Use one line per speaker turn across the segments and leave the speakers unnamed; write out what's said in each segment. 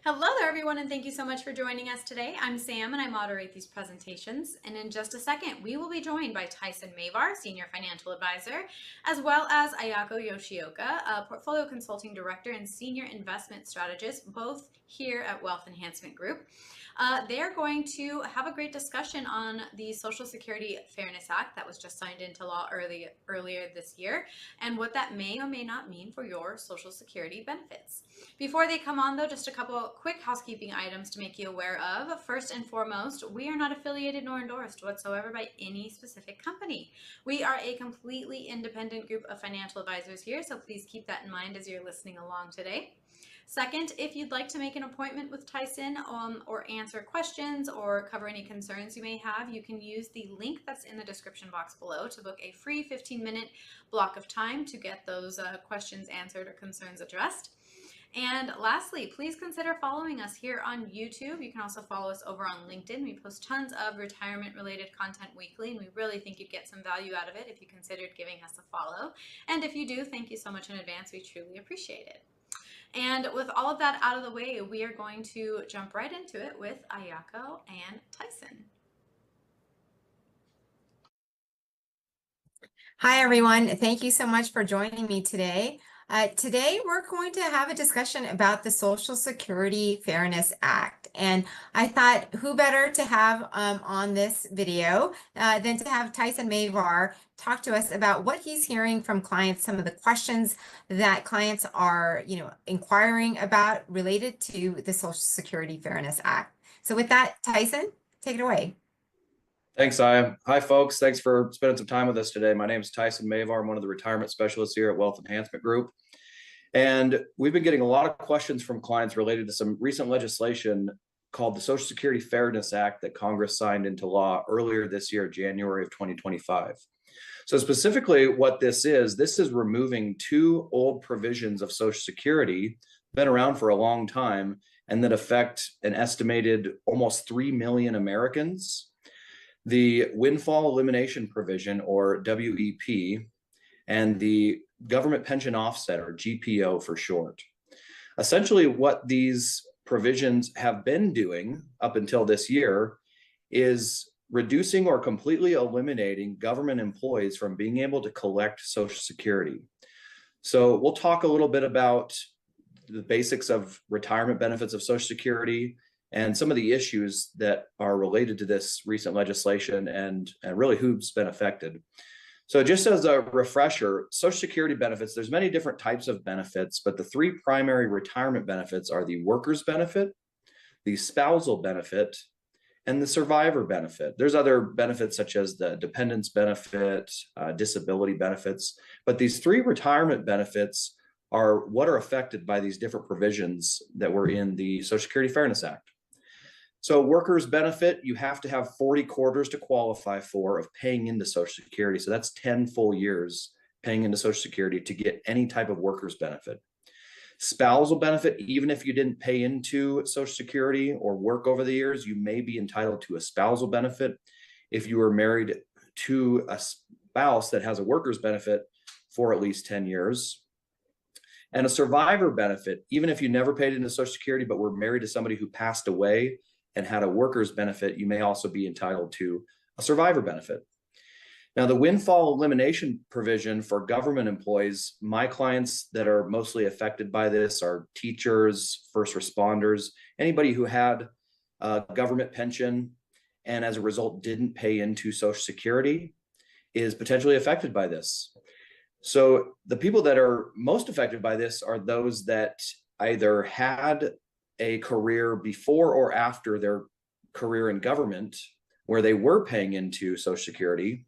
Hello there, everyone, and thank you so much for joining us today. I'm Sam, and I moderate these presentations. And in just a second, we will be joined by Tyson Mavar, Senior Financial Advisor, as well as Ayako Yoshioka, a Portfolio Consulting Director and Senior Investment Strategist, both here at Wealth Enhancement Group. They're going to have a great discussion on the Social Security Fairness Act that was just signed into law earlier this year, and what that may or may not mean for your Social Security benefits. Before they come on, though, just a couple quick housekeeping items to make you aware of. First and foremost, we are not affiliated nor endorsed whatsoever by any specific company. We are a completely independent group of financial advisors here, so please keep that in mind as you're listening along today. Second, if you'd like to make an appointment with Tyson or answer questions or cover any concerns you may have, you can use the link that's in the description box below to book a free 15-minute block of time to get those questions answered or concerns addressed. And lastly, please consider following us here on YouTube. You can also follow us over on LinkedIn. We post tons of retirement-related content weekly, and we really think you'd get some value out of it if you considered giving us a follow. And if you do, thank you so much in advance. We truly appreciate it. And with all of that out of the way, we are going to jump right into it with Ayako and Tyson.
Hi, everyone. Thank you so much for joining me today. Today, we're going to have a discussion about the Social Security Fairness Act. And I thought who better to have on this video than to have Tyson Mavar talk to us about what he's hearing from clients, some of the questions that clients are, inquiring about related to the Social Security Fairness Act. So with that, Tyson, take it away.
Thanks, Aya. Hi, folks. Thanks for spending some time with us today. My name is Tyson Mavar. I'm one of the retirement specialists here at Wealth Enhancement Group. And we've been getting a lot of questions from clients related to some recent legislation called the Social Security Fairness Act that Congress signed into law earlier this year, January of 2025. So specifically what this is removing two old provisions of Social Security, been around for a long time, and that affect an estimated almost 3 million Americans. The windfall elimination provision, or WEP, and the government pension offset, or GPO for short. Essentially, what these provisions have been doing up until this year is reducing or completely eliminating government employees from being able to collect Social Security. So we'll talk a little bit about the basics of retirement benefits of Social Security and some of the issues that are related to this recent legislation and really who's been affected. So just as a refresher, Social Security benefits, there's many different types of benefits, but the three primary retirement benefits are the workers' benefit, the spousal benefit, and the survivor benefit. There's other benefits such as the dependents benefit, disability benefits, but these three retirement benefits are what are affected by these different provisions that were in the Social Security Fairness Act. So workers' benefit, you have to have 40 quarters to qualify for of paying into Social Security. So that's 10 full years paying into Social Security to get any type of workers' benefit. Spousal benefit, even if you didn't pay into Social Security or work over the years, you may be entitled to a spousal benefit if you were married to a spouse that has a workers' benefit for at least 10 years. And a survivor benefit, even if you never paid into Social Security but were married to somebody who passed away and had a workers' benefit, you may also be entitled to a survivor benefit. Now, the windfall elimination provision for government employees, my clients that are mostly affected by this are teachers, first responders, anybody who had a government pension and as a result didn't pay into Social Security is potentially affected by this. So the people that are most affected by this are those that either had a career before or after their career in government where they were paying into Social Security,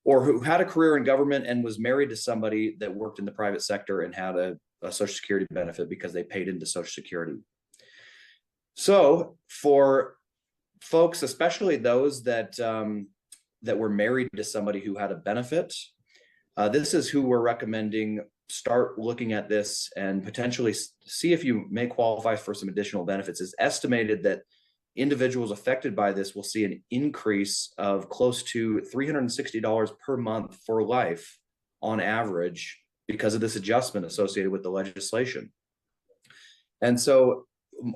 or who had a career in government and was married to somebody that worked in the private sector and had a Social Security benefit because they paid into Social Security. So for folks, especially those that were married to somebody who had a benefit, this is who we're recommending start looking at this and potentially see if you may qualify for some additional benefits. It's estimated that individuals affected by this will see an increase of close to $360 per month for life on average because of this adjustment associated with the legislation. And so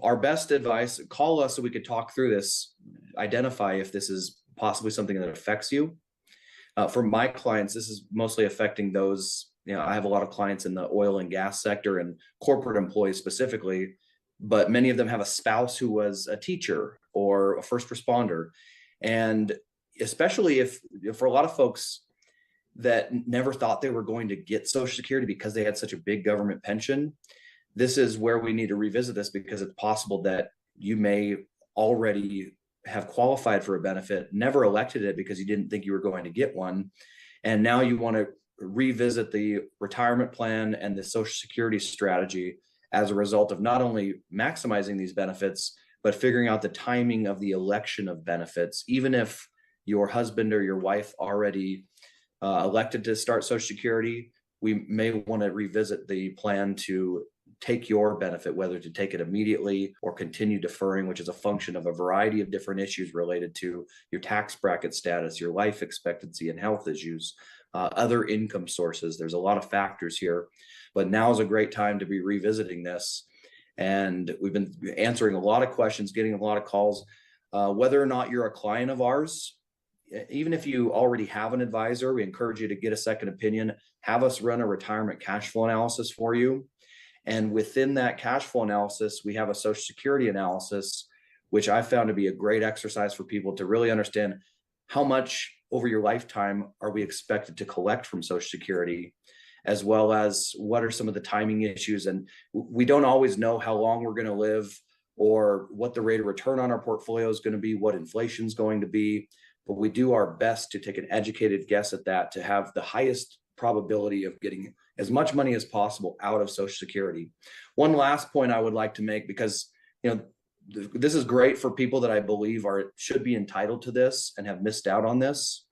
our best advice, call us so we could talk through this, identify if this is possibly something that affects you. For my clients, this is mostly affecting those, I have a lot of clients in the oil and gas sector and corporate employees specifically, but many of them have a spouse who was a teacher or a first responder. And especially if for a lot of folks that never thought they were going to get Social Security because they had such a big government pension, this is where we need to revisit this, because it's possible that you may already have qualified for a benefit, never elected it because you didn't think you were going to get one. And now you want to revisit the retirement plan and the Social Security strategy as a result of not only maximizing these benefits, but figuring out the timing of the election of benefits. Even if your husband or your wife already elected to start Social Security, we may want to revisit the plan to take your benefit, whether to take it immediately or continue deferring, which is a function of a variety of different issues related to your tax bracket status, your life expectancy and health issues, other income sources. There's a lot of factors here, but now is a great time to be revisiting this. And we've been answering a lot of questions, getting a lot of calls, whether or not you're a client of ours. Even if you already have an advisor, we encourage you to get a second opinion, have us run a retirement cash flow analysis for you. And within that cash flow analysis, we have a Social Security analysis, which I found to be a great exercise for people to really understand how much over your lifetime are we expected to collect from Social Security, as well as what are some of the timing issues. And we don't always know how long we're going to live or what the rate of return on our portfolio is going to be, what inflation is going to be. But we do our best to take an educated guess at that, to have the highest probability of getting as much money as possible out of Social Security. One last point I would like to make, because this is great for people that I believe should be entitled to this and have missed out on this.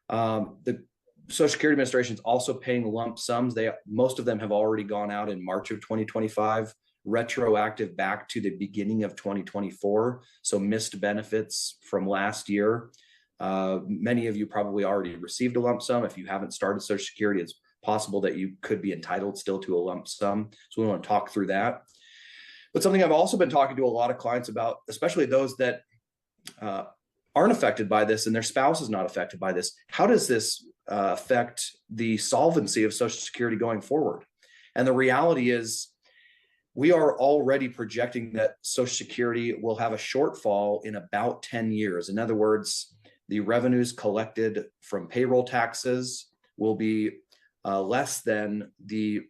The Social Security Administration is also paying lump sums. Most of them have already gone out in March of 2025, retroactive back to the beginning of 2024. So missed benefits from last year. Many of you probably already received a lump sum. If you haven't started Social Security, it's possible that you could be entitled still to a lump sum. So we want to talk through that. But something I've also been talking to a lot of clients about, especially those that aren't affected by this and their spouse is not affected by this, how does this affect the solvency of Social Security going forward? And the reality is, we are already projecting that Social Security will have a shortfall in about 10 years. In other words, the revenues collected from payroll taxes will be less than the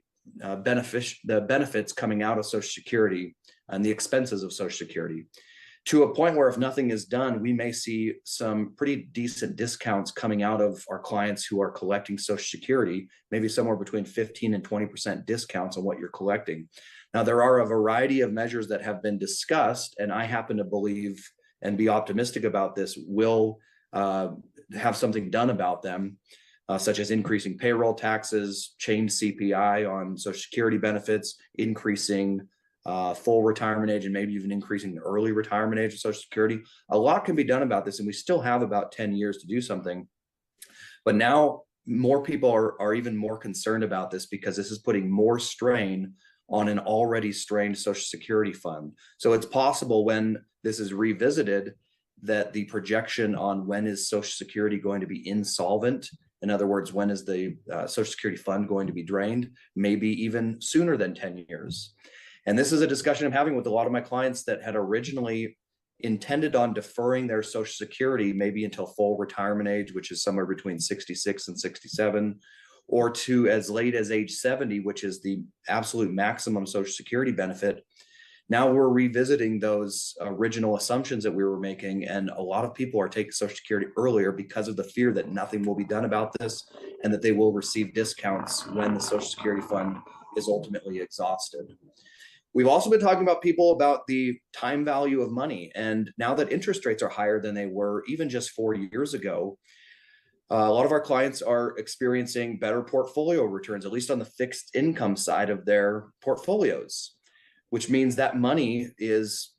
benefits coming out of Social Security and the expenses of Social Security, to a point where if nothing is done, we may see some pretty decent discounts coming out of our clients who are collecting Social Security, maybe somewhere between 15 and 20% discounts on what you're collecting. Now, there are a variety of measures that have been discussed, and I happen to believe and be optimistic about this will have something done about them, such as increasing payroll taxes, change CPI on Social Security benefits, increasing full retirement age, and maybe even increasing the early retirement age of Social Security. A lot can be done about this, and we still have about 10 years to do something. But now more people are even more concerned about this, because this is putting more strain on an already strained Social Security fund. So it's possible when this is revisited that the projection on when is Social Security going to be insolvent, in other words, when is the Social Security fund going to be drained, maybe even sooner than 10 years. And this is a discussion I'm having with a lot of my clients that had originally intended on deferring their Social Security maybe until full retirement age, which is somewhere between 66 and 67, or to as late as age 70, which is the absolute maximum Social Security benefit. Now we're revisiting those original assumptions that we were making, and a lot of people are taking Social Security earlier because of the fear that nothing will be done about this and that they will receive discounts when the Social Security fund is ultimately exhausted. We've also been talking about people about the time value of money, and now that interest rates are higher than they were even just 4 years ago, a lot of our clients are experiencing better portfolio returns, at least on the fixed income side of their portfolios, which means that money is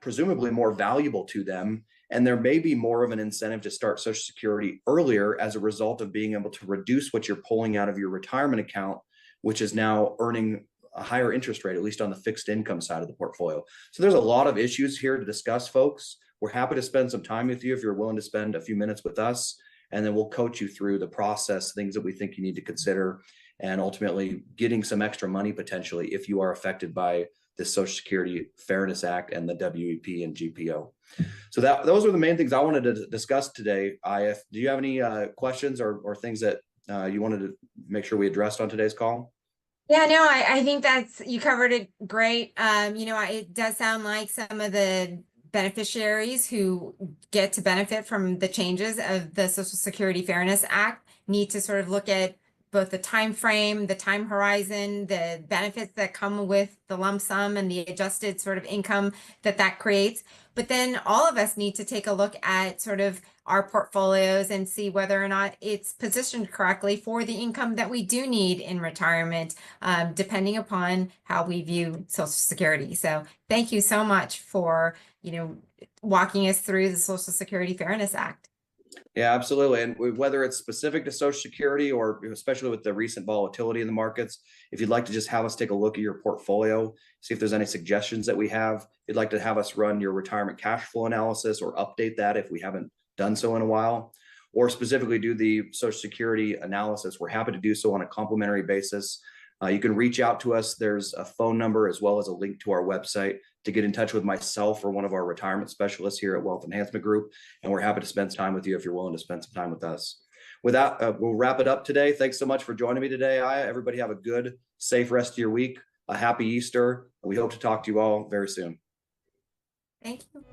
presumably more valuable to them. And there may be more of an incentive to start Social Security earlier as a result of being able to reduce what you're pulling out of your retirement account, which is now earning a higher interest rate, at least on the fixed income side of the portfolio. So there's a lot of issues here to discuss, folks. We're happy to spend some time with you if you're willing to spend a few minutes with us, and then we'll coach you through the process, things that we think you need to consider, and ultimately getting some extra money potentially if you are affected by the Social Security Fairness Act and the WEP and GPO. So those are the main things I wanted to discuss today. Do you have any questions or things that you wanted to make sure we addressed on today's call?
Yeah, no, I think you covered it great. It does sound like some of the beneficiaries who get to benefit from the changes of the Social Security Fairness Act need to sort of look at both the time frame, the time horizon, the benefits that come with the lump sum and the adjusted sort of income that creates. But then all of us need to take a look at sort of our portfolios and see whether or not it's positioned correctly for the income that we do need in retirement, depending upon how we view Social Security. So thank you so much for, walking us through the Social Security Fairness Act.
Yeah, absolutely. And whether it's specific to Social Security or especially with the recent volatility in the markets, if you'd like to just have us take a look at your portfolio, see if there's any suggestions that we have, if you'd like to have us run your retirement cash flow analysis or update that if we haven't done so in a while, or specifically do the Social Security analysis, we're happy to do so on a complimentary basis. You can reach out to us. There's a phone number as well as a link to our website to get in touch with myself or one of our retirement specialists here at Wealth Enhancement Group. And we're happy to spend time with you if you're willing to spend some time with us. With that, we'll wrap it up today. Thanks so much for joining me today, Aya. Everybody have a good, safe rest of your week. A happy Easter. We hope to talk to you all very soon.
Thank you.